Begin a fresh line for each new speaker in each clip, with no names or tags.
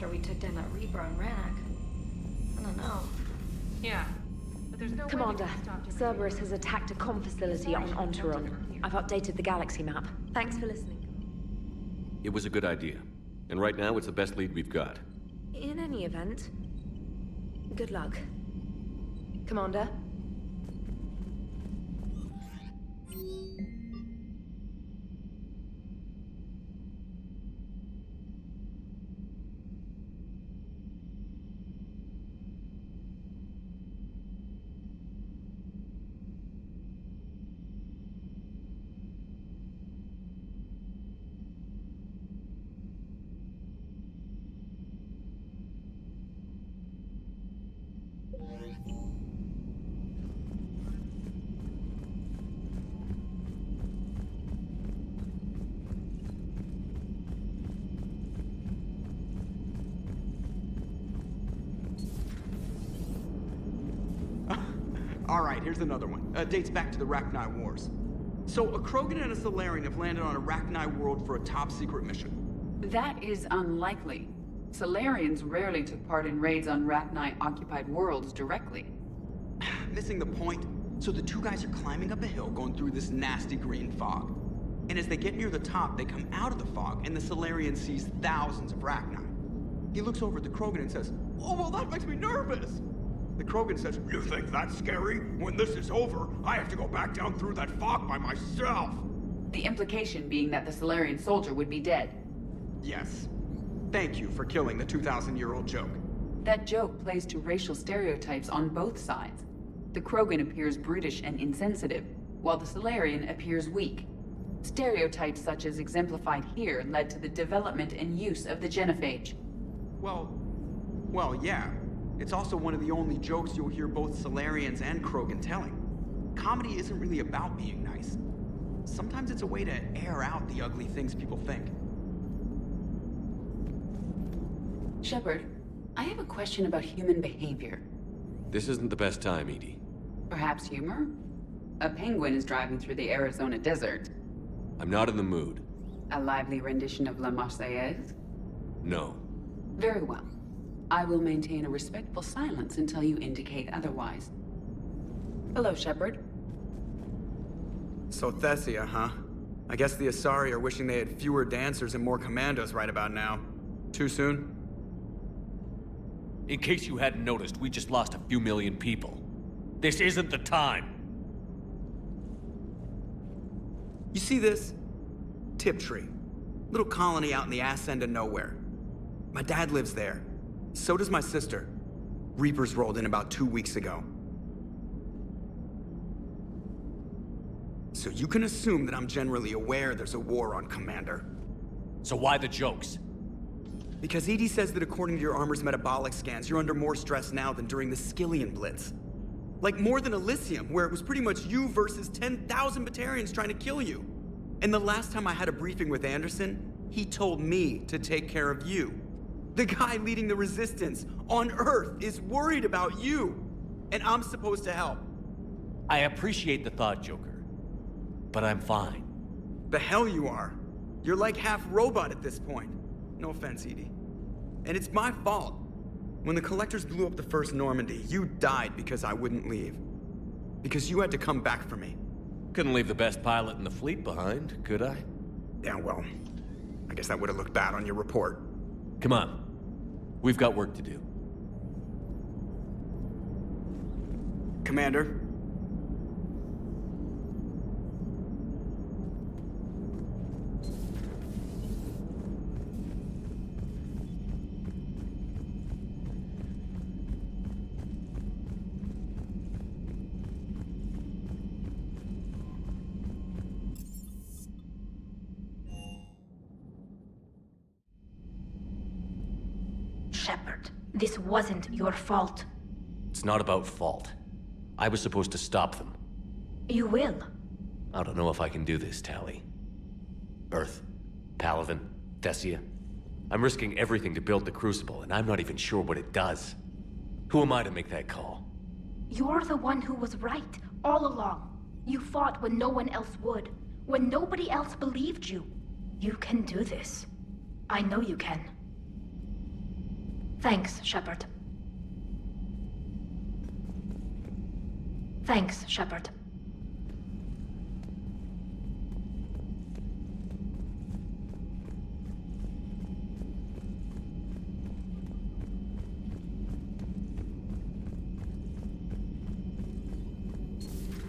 after we took down that Reaper on Rannoch. I don't know.
Yeah. But there's no
Commander,
way we can stop Jimmy.
Cerberus has attacked a comm facility on Enteron. I've updated the galaxy map. Thanks for listening.
It was a good idea. And right now, it's the best lead we've got.
In any event, good luck. Commander?
Alright, here's another one. Dates back to the Rachni Wars. So, a Krogan and a Solarian have landed on a Rachni world for a top-secret mission.
That is unlikely. Solarians rarely took part in raids on Rachni-occupied worlds directly.
Missing the point. So the two guys are climbing up a hill going through this nasty green fog. And as they get near the top, they come out of the fog, and the Solarian sees thousands of Rachni. He looks over at the Krogan and says, "Oh, well, that makes me nervous." The Krogan says, "You think that's scary? When this is over, I have to go back down through that fog by myself."
The implication being that the Solarian soldier would be dead.
Yes. Thank you for killing the 2,000-year-old joke.
That joke plays to racial stereotypes on both sides. The Krogan appears brutish and insensitive, while the Solarian appears weak. Stereotypes such as exemplified here led to the development and use of the genophage.
Well, yeah. It's also one of the only jokes you'll hear both Solarians and Krogan telling. Comedy isn't really about being nice. Sometimes it's a way to air out the ugly things people think.
Shepard, I have a question about human behavior.
This isn't the best time, Edie.
Perhaps humor? A penguin is driving through the Arizona desert.
I'm not in the mood.
A lively rendition of La Marseillaise?
No.
Very well. I will maintain a respectful silence until you indicate otherwise. Hello, Shepard.
So Thessia, huh? I guess the Asari are wishing they had fewer dancers and more commandos right about now. Too soon?
In case you hadn't noticed, we just lost a few million people. This isn't the time.
You see this? Tiptree. Little colony out in the ass end of nowhere. My dad lives there. So does my sister. Reapers rolled in about 2 weeks ago. So you can assume that I'm generally aware there's a war on, Commander.
So why the jokes?
Because Edie says that according to your armor's metabolic scans, you're under more stress now than during the Skillian Blitz. Like more than Elysium, where it was pretty much you versus 10,000 Batarians trying to kill you. And the last time I had a briefing with Anderson, he told me to take care of you. The guy leading the resistance on Earth is worried about you, and I'm supposed to help.
I appreciate the thought, Joker. But I'm fine.
The hell you are. You're like half robot at this point. No offense, Edie. And it's my fault. When the Collectors blew up the first Normandy, you died because I wouldn't leave. Because you had to come back for me.
Couldn't leave the best pilot in the fleet behind, could I?
Yeah, well, I guess that would have looked bad on your report.
Come on. We've got work to do.
Commander?
Shepard, this wasn't your fault.
It's not about fault. I was supposed to stop them.
You will.
I don't know if I can do this, Tali. Earth, Paladin, Thessia. I'm risking everything to build the Crucible, and I'm not even sure what it does. Who am I to make that call?
You're the one who was right, all along. You fought when no one else would, when nobody else believed you. You can do this. I know you can. Thanks, Shepard. Thanks, Shepard.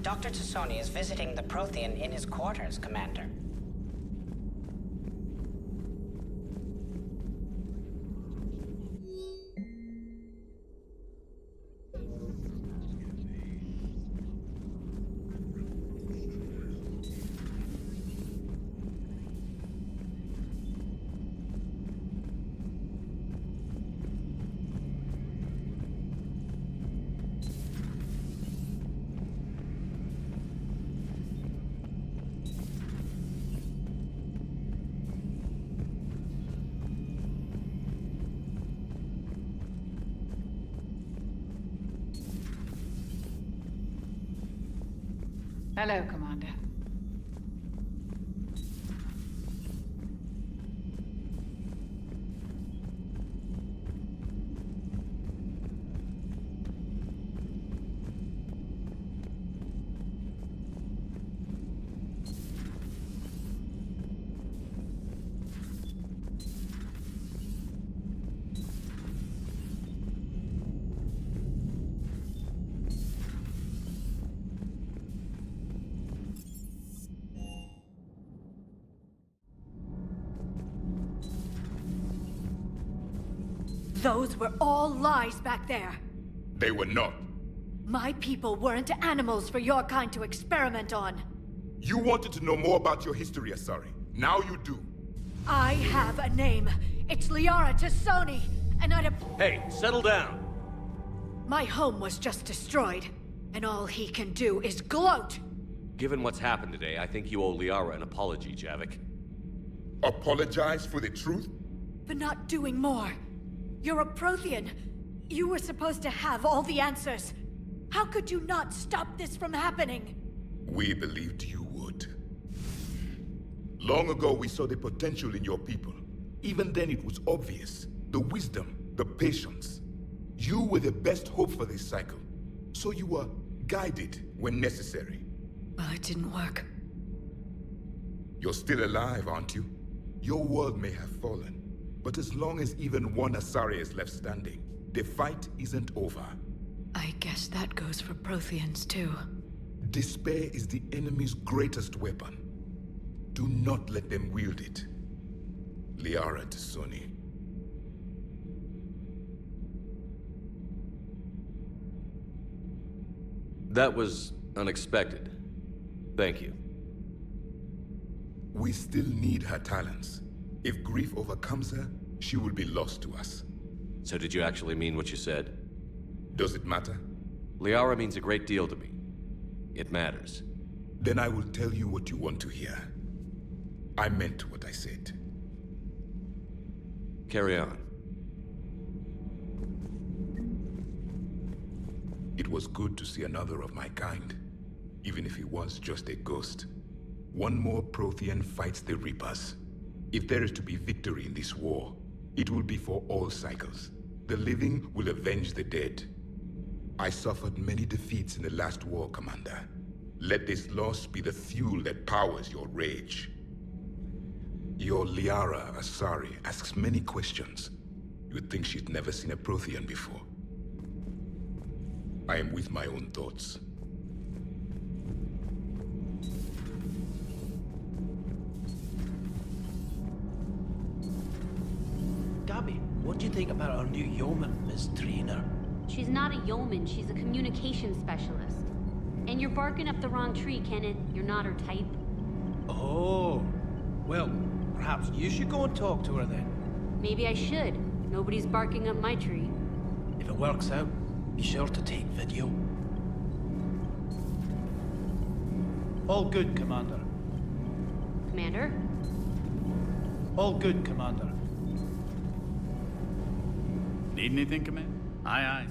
Dr. Tassoni is visiting the Prothean in his quarters, Commander.
Hello, Commander.
Those were all lies back there.
They were not.
My people weren't animals for your kind to experiment on.
You wanted to know more about your history, Asari. Now you do.
I have a name. It's Liara Tassoni, and
Hey, settle down!
My home was just destroyed, and all he can do is gloat.
Given what's happened today, I think you owe Liara an apology, Javik.
Apologize for the truth?
For not doing more. You're a Prothean. You were supposed to have all the answers. How could you not stop this from happening?
We believed you would. Long ago, we saw the potential in your people. Even then, it was obvious. The wisdom, the patience. You were the best hope for this cycle. So you were guided when necessary.
Well, it didn't work.
You're still alive, aren't you? Your world may have fallen. But as long as even one Asari is left standing, the fight isn't over.
I guess that goes for Protheans, too.
Despair is the enemy's greatest weapon. Do not let them wield it. Liara Tassoni.
That was unexpected. Thank you.
We still need her talents. If grief overcomes her, she will be lost to us.
So did you actually mean what you said?
Does it matter?
Liara means a great deal to me. It matters.
Then I will tell you what you want to hear. I meant what I said.
Carry on.
It was good to see another of my kind, even if he was just a ghost. One more Prothean fights the Reapers. If there is to be victory in this war, it will be for all cycles. The living will avenge the dead. I suffered many defeats in the last war, Commander. Let this loss be the fuel that powers your rage. Your Liara Asari asks many questions. You'd think she'd never seen a Prothean before. I am with my own thoughts.
Gabby, what do you think about our new yeoman, Miss Trainer?
She's not a yeoman, she's a communication specialist. And you're barking up the wrong tree, Kenneth. You're not her type.
Oh, well, perhaps you should go and talk to her then.
Maybe I should. Nobody's barking up my tree.
If it works out, be sure to take video. All good, Commander.
Commander?
All good, Commander.
Need anything, Commander? Aye, aye.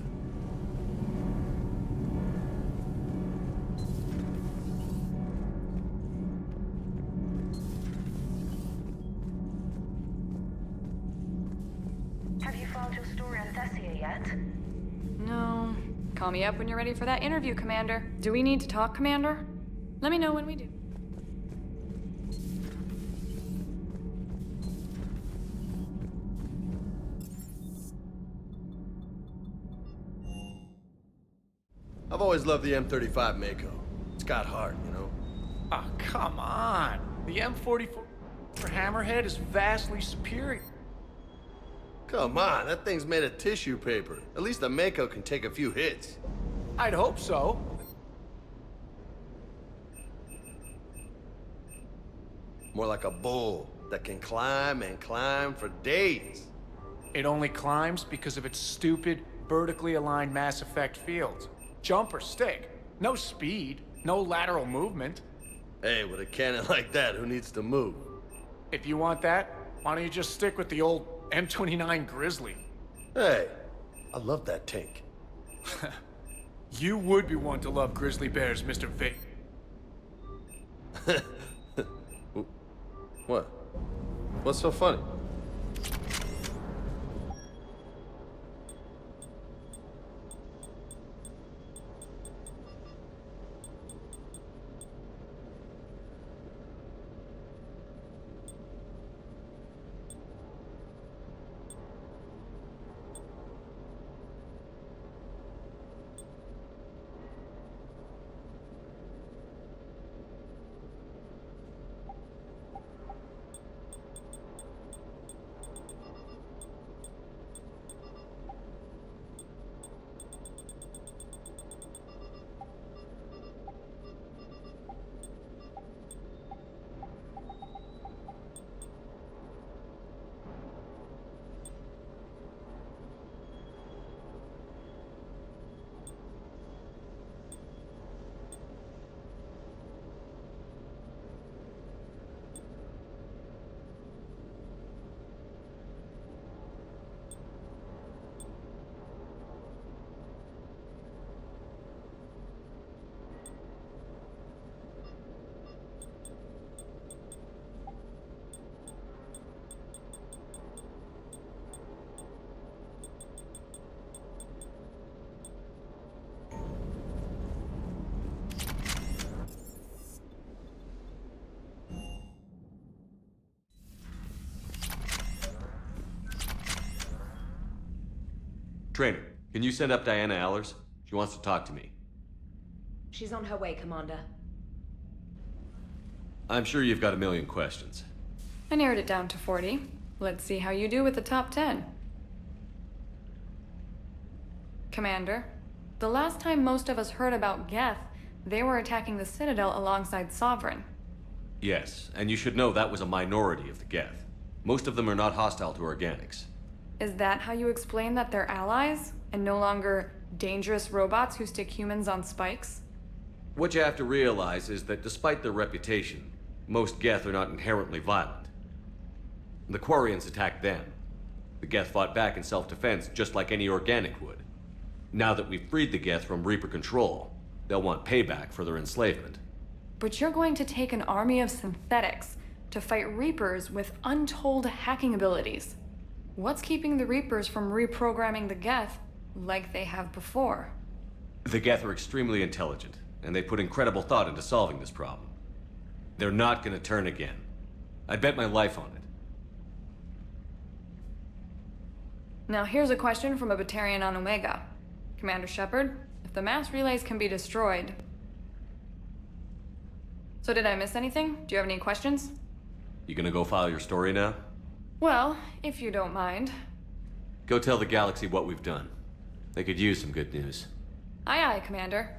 Have you
filed your story on Thessia yet?
No. Call me up when you're ready for that interview, Commander. Do we need to talk, Commander? Let me know when we do.
I've always loved the M35 Mako. It's got heart, you know?
Oh, come on. The M44 for Hammerhead is vastly superior.
Come on, that thing's made of tissue paper. At least the Mako can take a few hits.
I'd hope so.
More like a bull that can climb and climb for days.
It only climbs because of its stupid, vertically aligned Mass Effect fields. Jump or stick. No speed, no lateral movement.
Hey, with a cannon like that, who needs to move?
If you want that, why don't you just stick with the old M29 Grizzly?
Hey, I love that tank.
You would be one to love grizzly bears, Mr. Vic.
What? What's so funny?
Trainer, can you send up Diana Allers? She wants to talk to me.
She's on her way, Commander.
I'm sure you've got a million questions.
I narrowed it down to 40. Let's see how you do with the top 10. Commander, the last time most of us heard about Geth, they were attacking the Citadel alongside Sovereign.
Yes, and you should know that was a minority of the Geth. Most of them are not hostile to organics.
Is that how you explain that they're allies, and no longer dangerous robots who stick humans on spikes?
What you have to realize is that despite their reputation, most Geth are not inherently violent. The Quarians attacked them. The Geth fought back in self-defense just like any organic would. Now that we've freed the Geth from Reaper control, they'll want payback for their enslavement.
But you're going to take an army of synthetics to fight Reapers with untold hacking abilities. What's keeping the Reapers from reprogramming the Geth like they have before?
The Geth are extremely intelligent, and they put incredible thought into solving this problem. They're not gonna turn again. I'd bet my life on it.
Now here's a question from a Batarian on Omega. Commander Shepard, if the mass relays can be destroyed... So did I miss anything? Do you have any questions?
You gonna go file your story now?
Well, if you don't mind.
Go tell the galaxy what we've done. They could use some good news.
Aye aye, Commander.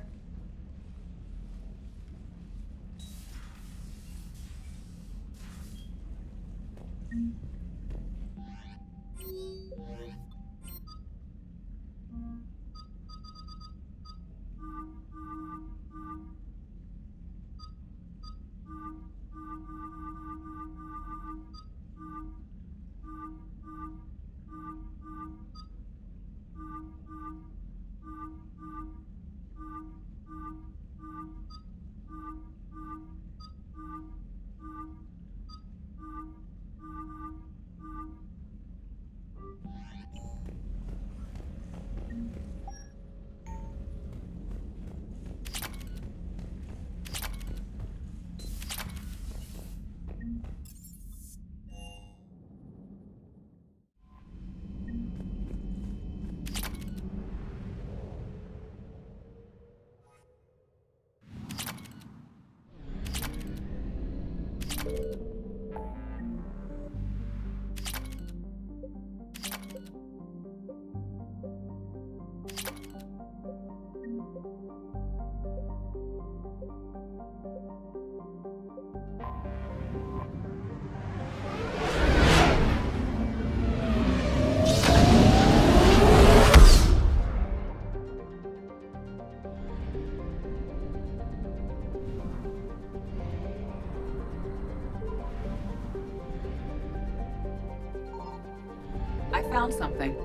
I found something.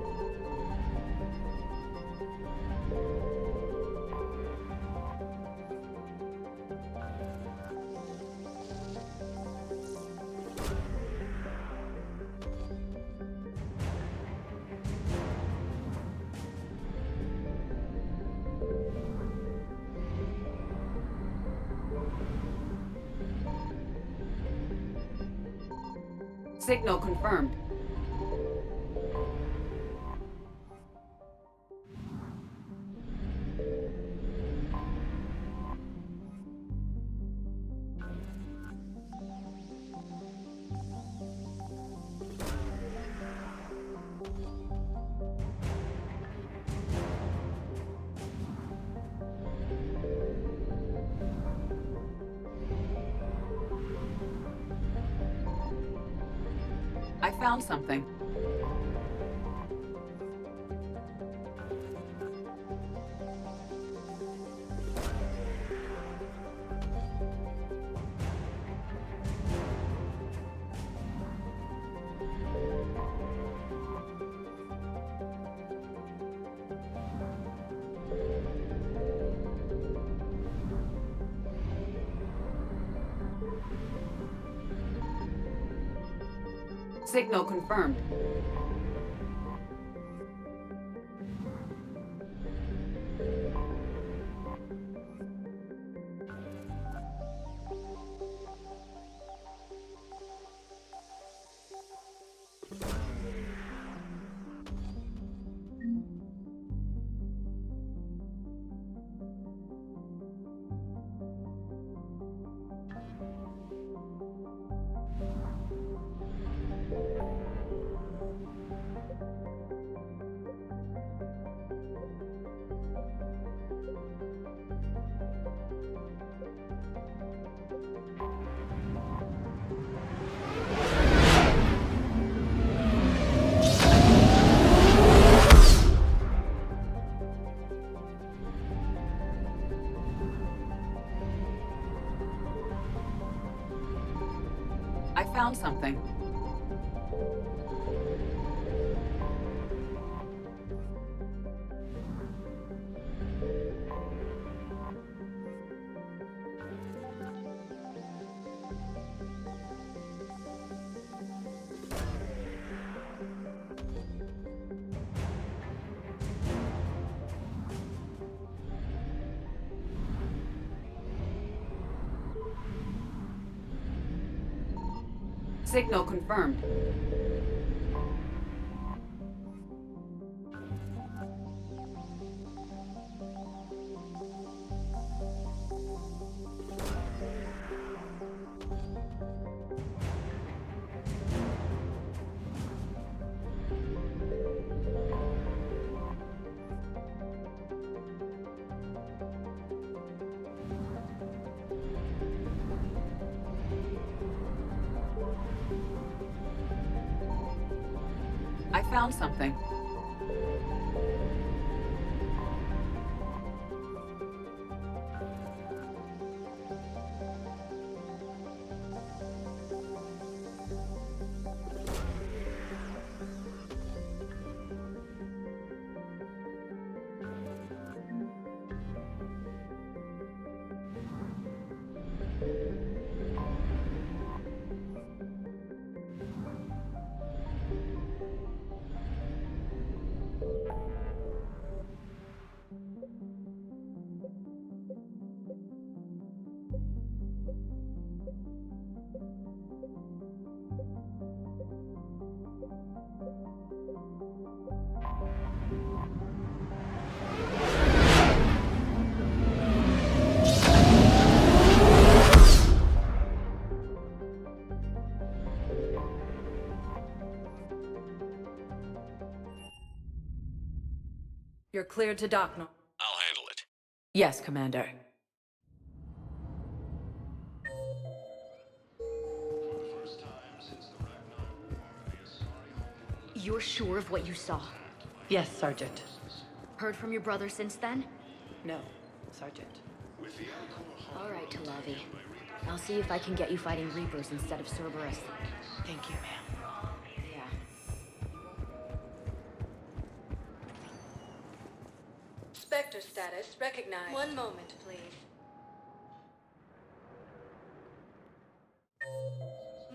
Signal confirmed. I found something. Signal confirmed. I found something. Signal confirmed. I found something.
You're cleared to dock, no?
I'll handle it.
Yes, Commander.
You're sure of what you saw?
Yes, Sergeant.
Heard from your brother since then?
No, Sergeant.
All right, Talavi. I'll see if I can get you fighting Reapers instead of Cerberus.
Thank you, ma'am.
Yeah.
Spectre status recognized. One moment, please.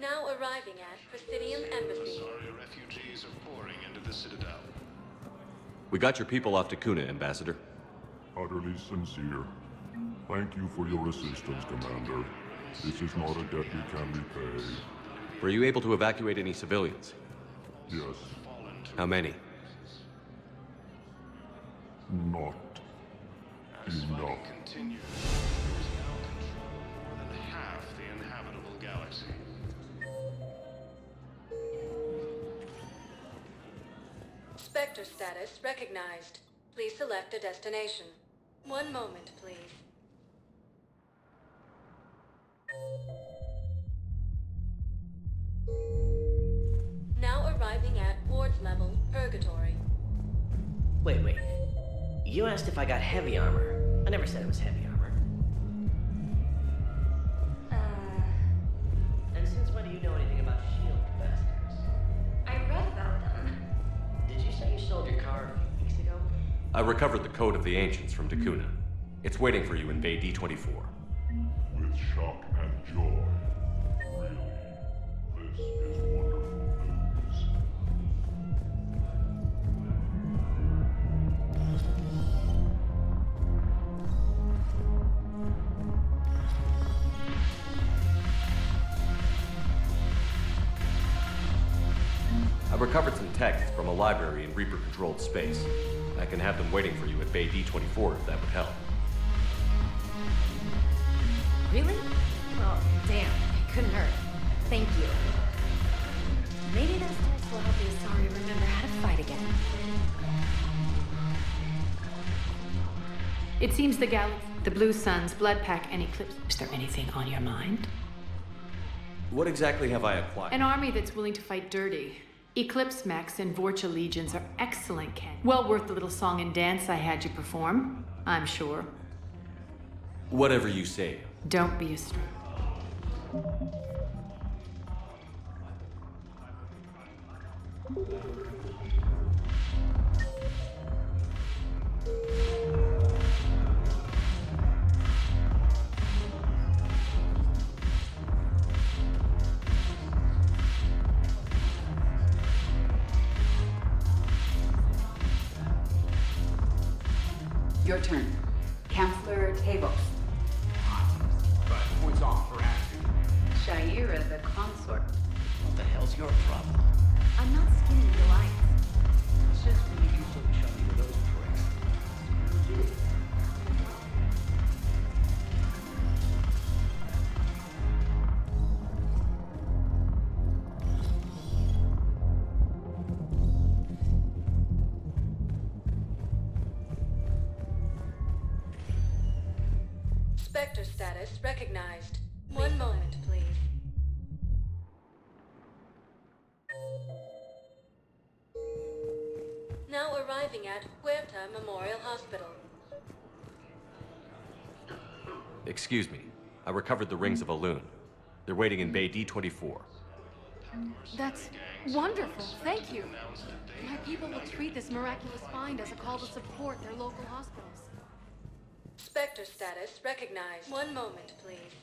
Now arriving at Presidium Embassy.
Sorry refugees are pouring into the Citadel.
We got your people off to Kuna, Ambassador.
Utterly sincere. Thank you for your assistance, Commander. This is not a debt we can repay.
Were you able to evacuate any civilians?
Yes.
How many?
Not enough.
Continues. There is now control more than half the inhabitable galaxy.
Spectre status recognized. Please select a destination. One moment, please. Now arriving at Ward's level, Purgatory.
Wait. You asked if I got heavy armor. I never said it was heavy armor. And since when do you know anything about shield capacitors?
I read about them.
Did you say you sold your car a few weeks ago?
I recovered the Code of the Ancients from Takuna. It's waiting for you in Bay D24.
With shock and joy. Really, this is wonderful news.
I recovered some texts from a library in Reaper-controlled space. I can have them waiting for you at Bay D24 if that would help.
Really? Well, damn. It couldn't hurt. Thank you. Maybe those texts will help the Asari remember how to fight again.
It seems the Blue Suns, Blood Pack, and Eclipse. Is there anything on your mind?
What exactly have I acquired?
An army that's willing to fight dirty. Eclipse Mechs and Vorcha Legions are excellent, Ken. Well worth the little song and dance I had you perform, I'm sure.
Whatever you say.
Don't be a stranger.
Your turn. Counselor Tavos.
But points off for attitude.
Shaira the consort.
What the hell's your problem?
I'm not skinny, the Alliance.
Since when did you so chummy with those pricks?
Spectre status recognized. One moment, please. Now arriving at Huerta Memorial Hospital.
Excuse me. I recovered the rings of Elune. They're waiting in Bay D24.
That's wonderful. Thank you. My people will treat this miraculous find as a call to support their local hospitals.
Spectre status recognized. One moment, please.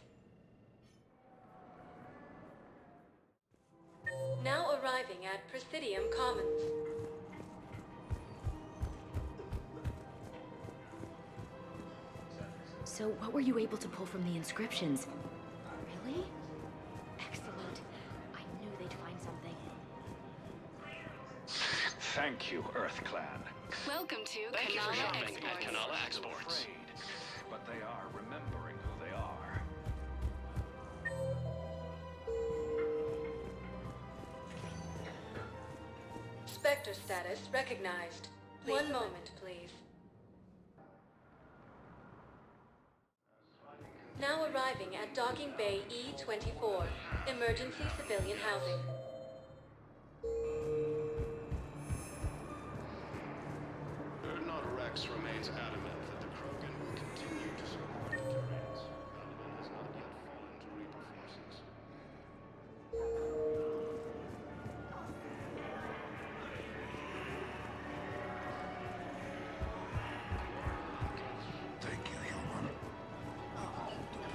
Now arriving at Presidium Commons.
So what were you able to pull from the inscriptions? Really? Excellent. I knew they'd find something.
Thank you, Earth Clan.
Welcome to
Thank you for
Kanala
shopping at
Exports.
Kanala Exports. But they are remembering who they are.
Spectre status recognized. One moment, please. Now arriving at Docking Bay E24, emergency civilian housing.
Erdnot Rex remains adamant that the Krogan will continue to support the Turians. Donovan has not yet fallen to Reaper forces.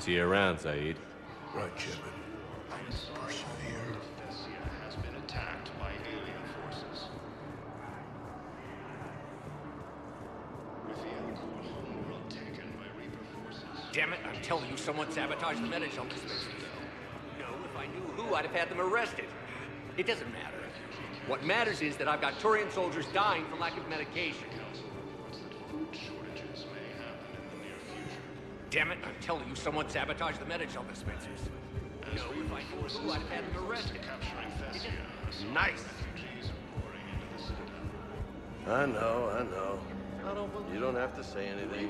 See you around, Zaid.
Right, Shepard. Persevere. Thessia has been attacked by alien forces. With the Elkhorn homeworld taken by Reaper forces.
Damn it, I'm telling you, someone sabotaged the Metatron dispensers. No, if I knew who, I'd have had them arrested. It doesn't matter. What matters is that I've got Turian soldiers dying for lack of medication.
Food shortages may happen in the near future.
Damn it, I'm telling you, someone sabotaged the Metatron dispensers. No, if I knew who, I'd have had them arrested.
Capturing Thessia.
Nice.
Refugees are pouring into the citadel.
I know. You don't have to say anything.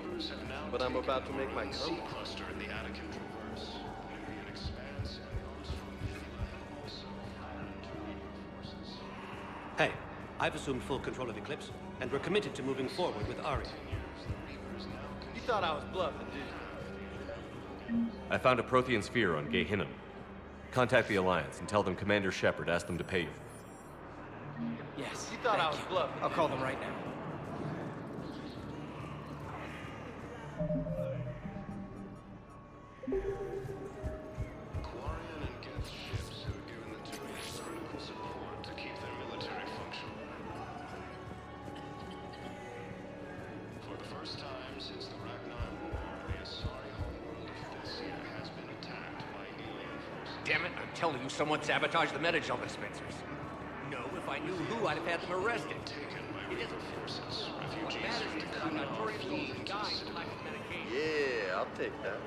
But I'm about to make my
sea
comeback.
cluster in the Attican Traverse. Nubian expanse and Armstrong Nebula have also fired into Reaper forces.
Hey, I've assumed full control of Eclipse, and we're committed to moving forward with Ari.
You thought I was bluffing, did you?
I found a Prothean sphere on Gehinnom. Contact the Alliance and tell them Commander Shepard asked them to pay you.
Yes.
You thought I was bluffing.
I'll call them right now.
Quarian and Geth ships have given the Turians critical support to keep their military functional. For the first time since the Ragnar War, the Asari homeworld of Thessia has been attacked by alien forces.
Damn it, I'm telling you, someone sabotaged the Metatron dispensers. No, if I knew who, I'd have had them arrested.
Taken by
It
Reaper
doesn't
forces.
What
Refugees
matters
have
is that I've got
declared
Turian
flee
soldiers
into the
dying for
citadel.
lack of medication.
Yeah, I'll take that.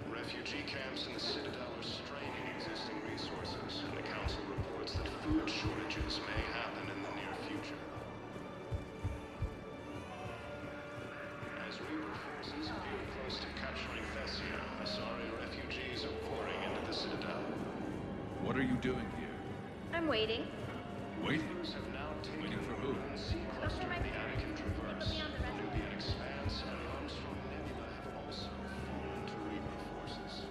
Refugee camps in the Citadel are straining existing resources, and the Council reports that food shortages may happen in the near future. As Reaper forces appear close to capturing Thessia, Asari refugees are pouring into the Citadel.
What are you doing here?
I'm waiting.
Waiting?
Have now taken
Waiting for who?
sea cluster in the Attican Traverse. Nubian expanse and Armstrong Nebula have also fallen to Reaper forces.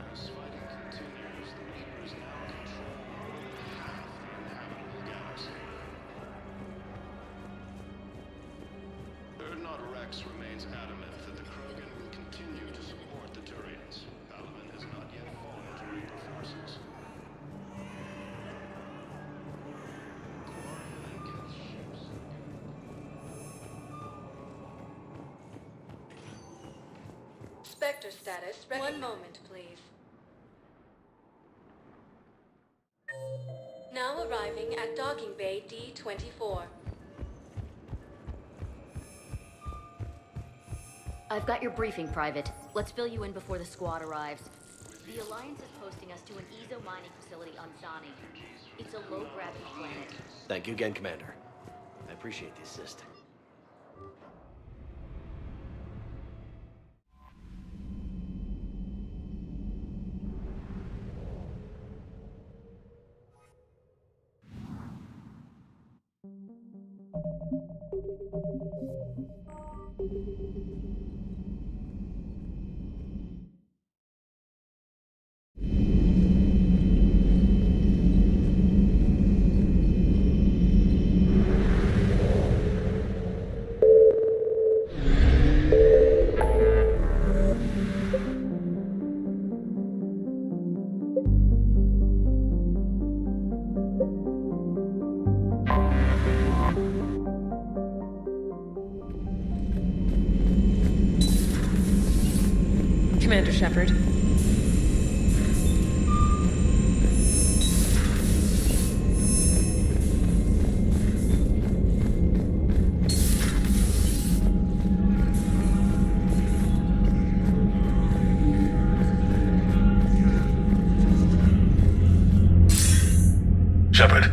As fighting continues, the Reapers now control more than half the inhabitable galaxy. Erdnot Rex remains adamant that the Krogan will continue to support the Turians. Palamon has not yet fallen to Reaper forces.
Spectre status. One moment, please. Now arriving at docking bay D-24.
I've got your briefing, Private. Let's fill you in before the squad arrives. The Alliance is posting us to an Ezo mining facility on Zani. It's a low-gravity planet.
Thank you again, Commander. I appreciate the assist.
Commander Shepard.
Shepard,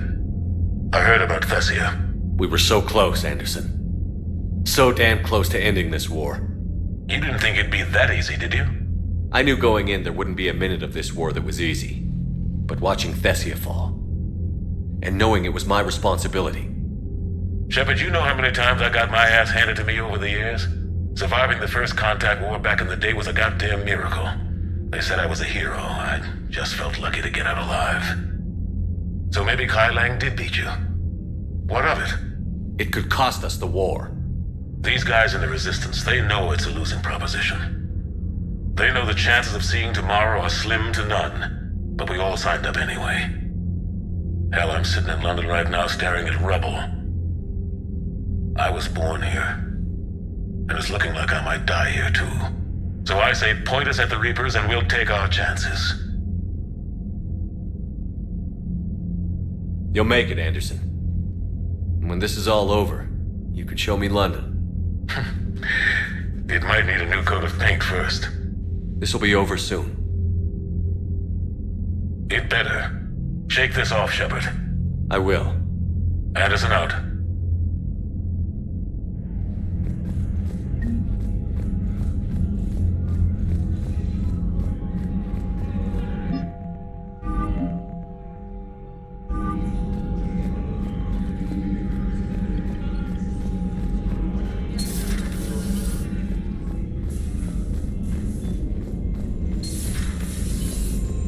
I heard about Thessia.
We were so close, Anderson. So damn close to ending this war.
You didn't think it'd be that easy, did you?
I knew going in there wouldn't be a minute of this war that was easy. But watching Thessia fall, and knowing it was my responsibility.
Shepard, you know how many times I got my ass handed to me over the years? Surviving the first contact war back in the day was a goddamn miracle. They said I was a hero. I just felt lucky to get out alive. So maybe Kai Lang did beat you. What of it?
It could cost us the war.
These guys in the Resistance, they know it's a losing proposition. They know the chances of seeing tomorrow are slim to none, but we all signed up anyway. Hell, I'm sitting in London right now staring at rubble. I was born here, and it's looking like I might die here too. So I say point us at the Reapers and we'll take our chances.
You'll make it, Anderson. And when this is all over, you can show me London.
It might need a new coat of paint first.
This will be over soon.
It better. Shake this off, Shepard.
I will.
Anderson out.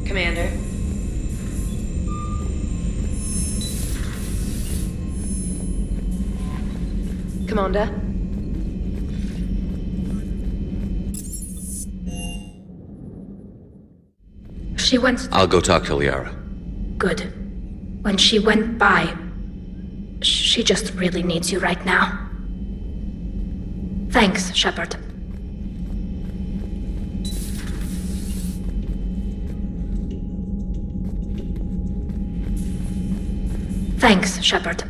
Commander. Commander.
She went...
I'll go talk to Liara.
Good. When she went by, she just really needs you right now. Thanks, Shepard. Thanks, Shepard.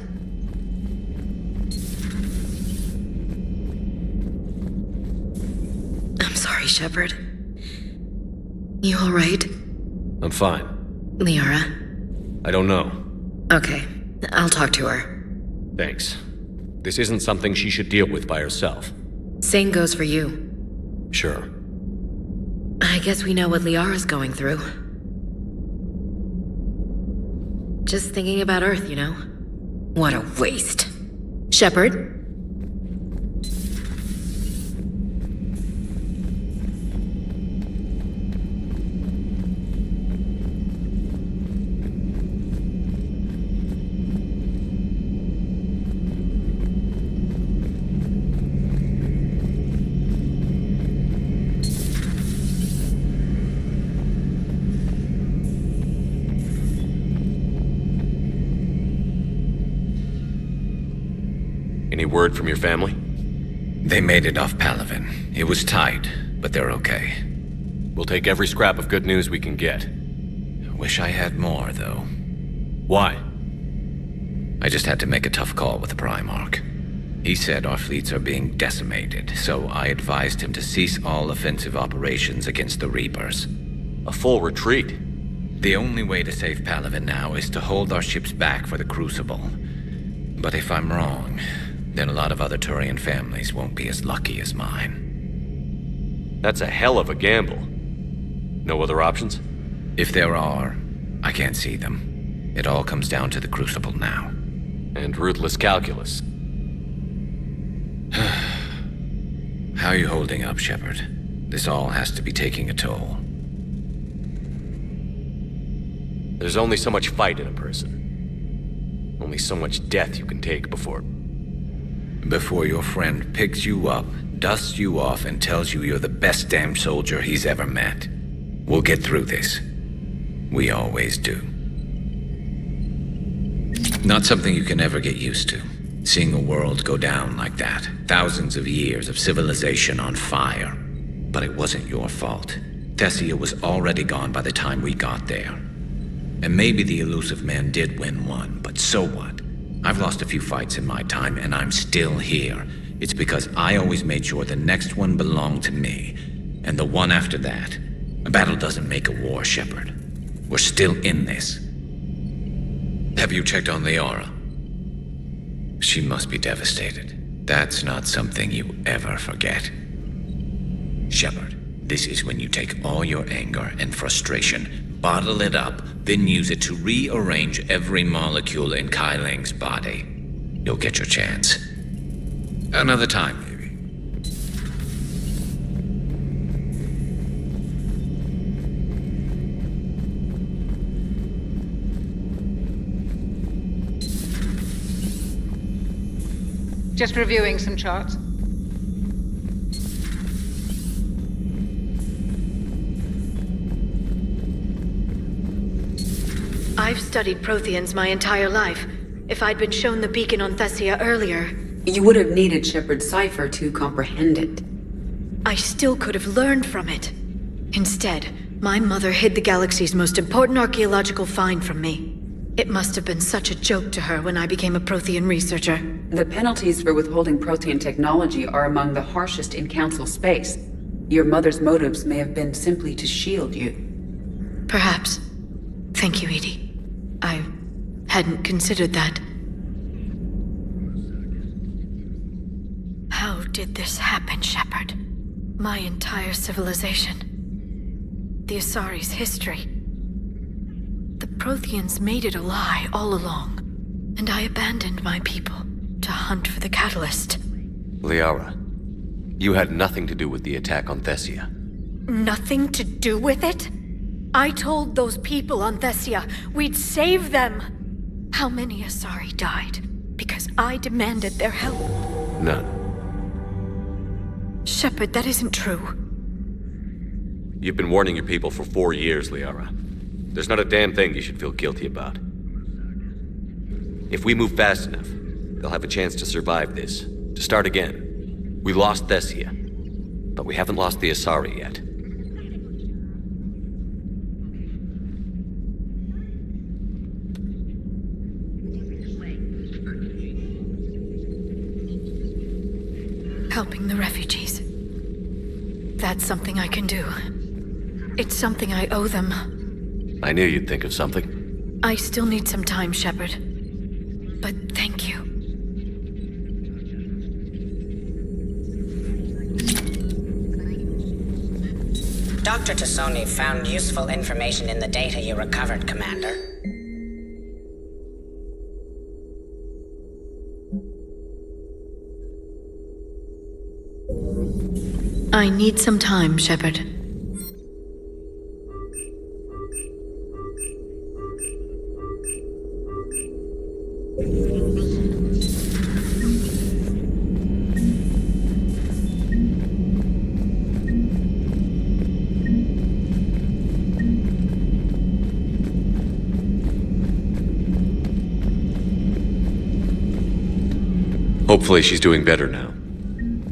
I'm sorry, Shepard. You alright?
I'm fine.
Liara?
I don't know.
Okay, I'll talk to her.
Thanks. This isn't something she should deal with by herself.
Same goes for you.
Sure.
I guess we know what Liara's going through. Just thinking about Earth, you know? What a waste. Shepard?
Any word from your family?
They made it off Palaven. It was tight, but they're okay.
We'll take every scrap of good news we can get.
Wish I had more, though.
Why?
I just had to make a tough call with the Primarch. He said our fleets are being decimated, so I advised him to cease all offensive operations against the Reapers.
A full retreat?
The only way to save Palaven now is to hold our ships back for the Crucible. But if I'm wrong, then a lot of other Turian families won't be as lucky as mine.
That's a hell of a gamble. No other options?
If there are, I can't see them. It all comes down to the Crucible now.
And ruthless calculus.
How are you holding up, Shepard? This all has to be taking a toll.
There's only so much fight in a person. Only so much death you can take before
your friend picks you up, dusts you off, and tells you you're the best damn soldier he's ever met. We'll get through this. We always do. Not something you can ever get used to. Seeing a world go down like that. Thousands of years of civilization on fire. But it wasn't your fault. Thessia was already gone by the time we got there. And maybe the elusive man did win one, but so what? I've lost a few fights in my time, and I'm still here. It's because I always made sure the next one belonged to me, and the one after that. A battle doesn't make a war, Shepard. We're still in this. Have you checked on Liara? She must be devastated. That's not something you ever forget. Shepard, this is when you take all your anger and frustration, bottle it up, then use it to rearrange every molecule in Kai Ling's body. You'll get your chance. Another time, maybe.
Just reviewing some charts.
I've studied Protheans my entire life. If I'd been shown the beacon on Thessia earlier...
You would have needed Shepard's cipher to comprehend it.
I still could have learned from it. Instead, my mother hid the galaxy's most important archaeological find from me. It must have been such a joke to her when I became a Prothean researcher.
The penalties for withholding Prothean technology are among the harshest in Council space. Your mother's motives may have been simply to shield you.
Perhaps. Thank you, Edie. I hadn't considered that. How did this happen, Shepard? My entire civilization. The Asari's history. The Protheans made it a lie all along, and I abandoned my people to hunt for the catalyst.
Liara, you had nothing to do with the attack on Thessia.
Nothing to do with it? I told those people on Thessia we'd save them. How many Asari died because I demanded their help?
None.
Shepard, that isn't true.
You've been warning your people for 4 years, Liara. There's not a damn thing you should feel guilty about. If we move fast enough, they'll have a chance to survive this, to start again. We lost Thessia, but we haven't lost the Asari yet.
Helping the refugees. That's something I can do. It's something I owe them.
I knew you'd think of something.
I still need some time, Shepard. But thank you.
Dr. Tassoni found useful information in the data you recovered, Commander.
I need some time, Shepard.
Hopefully she's doing better now.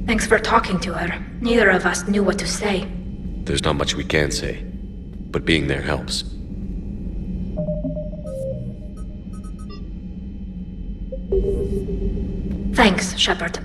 Thanks for talking to her. Neither of us knew what to say.
There's not much we can say, but being there helps.
Thanks, Shepard.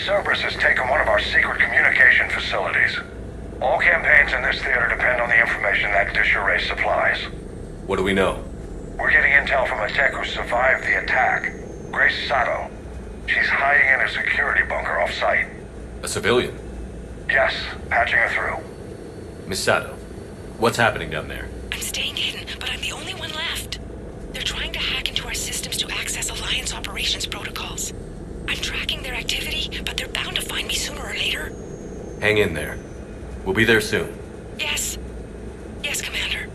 Cerberus has taken one of our secret communication facilities.
All campaigns in this theater depend on the information that dish array supplies.
What do we know?
We're getting intel from a tech who survived the attack. Grace Sato. She's hiding in a security bunker off-site.
A civilian?
Yes, patching her through.
Miss Sato, what's happening down there?
I'm staying hidden, but I'm the only one left. They're trying to hack into our systems to access Alliance operations protocols. I'm tracking their activity, but they're bound to find me sooner or later.
Hang in there. We'll be there soon.
Yes. Yes, Commander.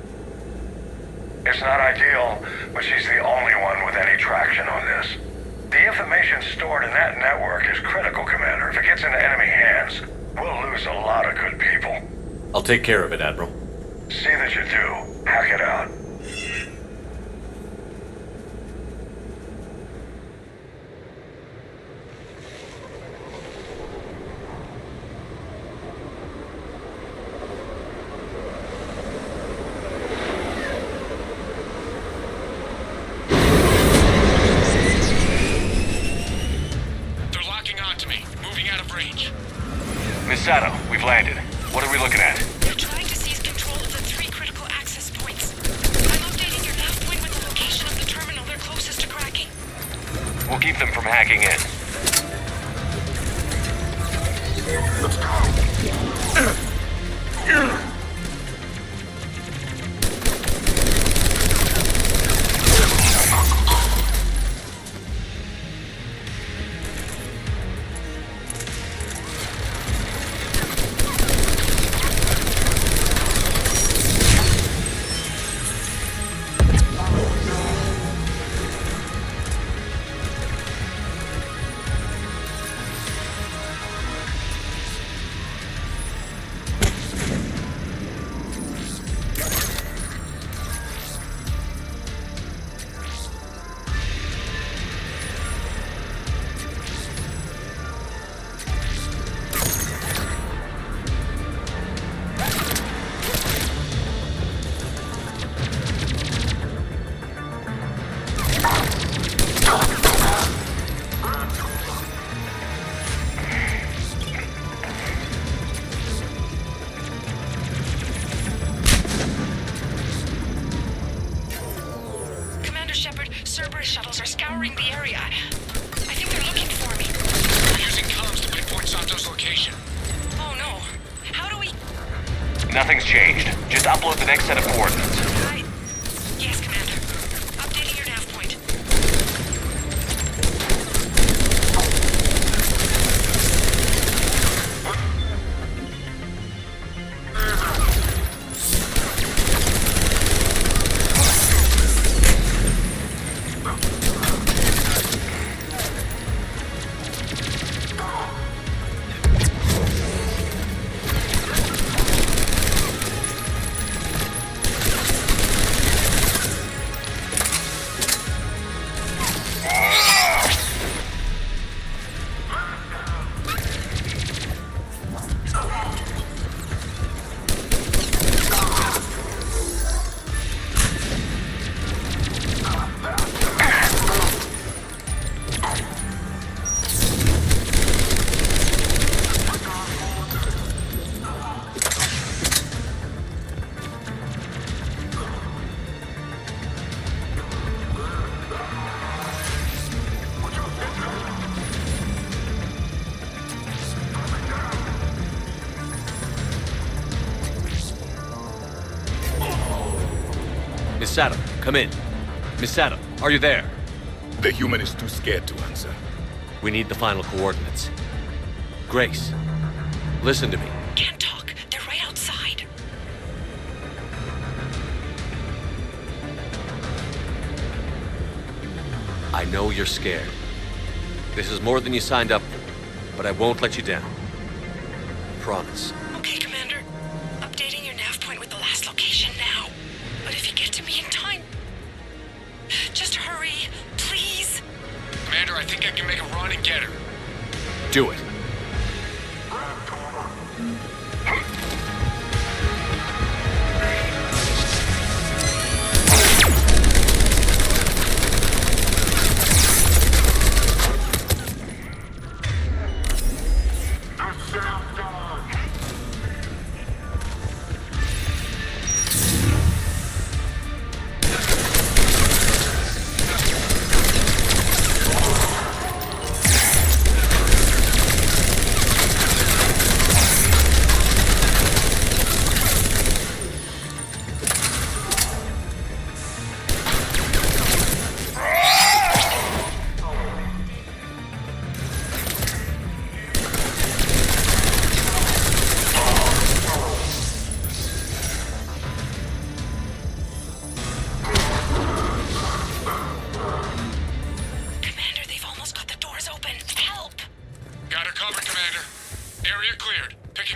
It's not ideal, but she's the only one with any traction on this. The information stored in that network is critical, Commander. If it gets into enemy hands, we'll lose a lot of good people.
I'll take care of it, Admiral.
See that you do. Hack it out.
Miss Sato, we've landed. What are we looking at?
They're trying to seize control of the 3 critical access points. I'm updating your nav point with the location of the terminal they're closest to cracking.
We'll keep them from hacking in.
Let's go.
Cerberus shuttles are scouring the area. I think they're looking for me.
We're using comms to pinpoint Santo's location.
Oh no. How do we...
Nothing's changed. Just upload the next set of coordinates.
Yes, Commander. Updating your nav point.
Miss Sato, come in. Miss Sato, are you there?
The human is too scared to answer.
We need the final coordinates. Grace, listen to me.
Can't talk. They're right outside.
I know you're scared. This is more than you signed up for, but I won't let you down. Promise.
Okay, Commander. Updating your nav point with the last location now. But if you get to me in time... just hurry, please.
Commander, I think I can make a run and get her.
Do it.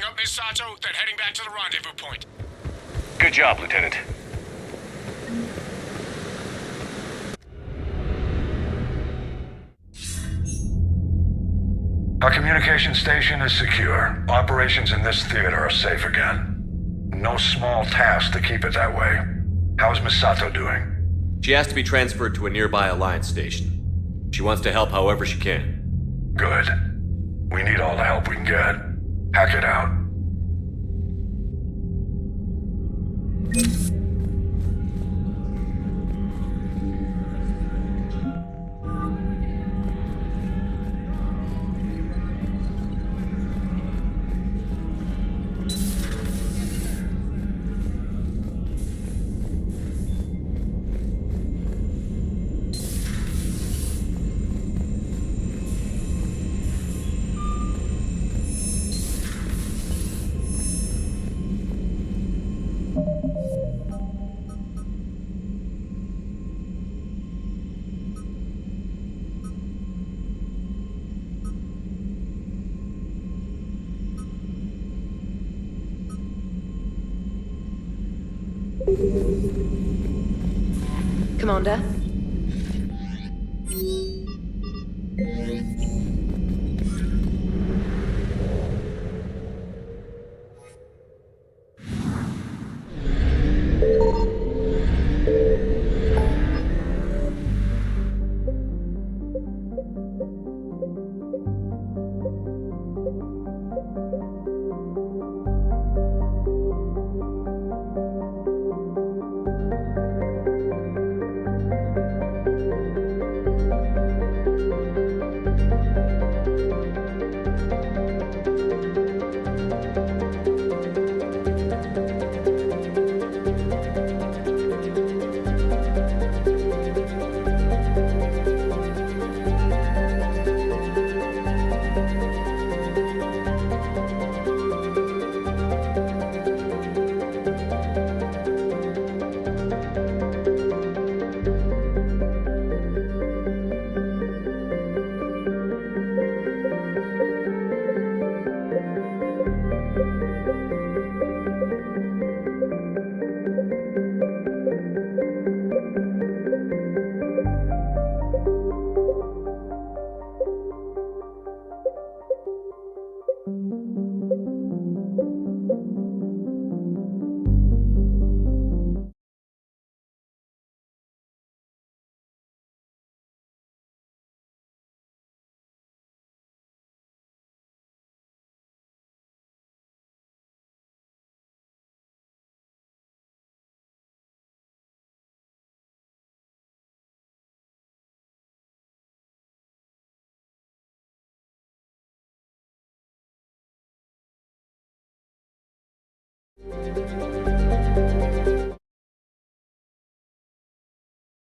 up Miss Sato, then heading back to the rendezvous point.
Good job, Lieutenant. Our communication station is secure. Operations in this theater are safe again. No small task to keep it that way. How's Miss Sato doing?
She has to be transferred to a nearby Alliance station. She wants to help however she can.
Good. We need all the help we can get. Hack it out.
Commander?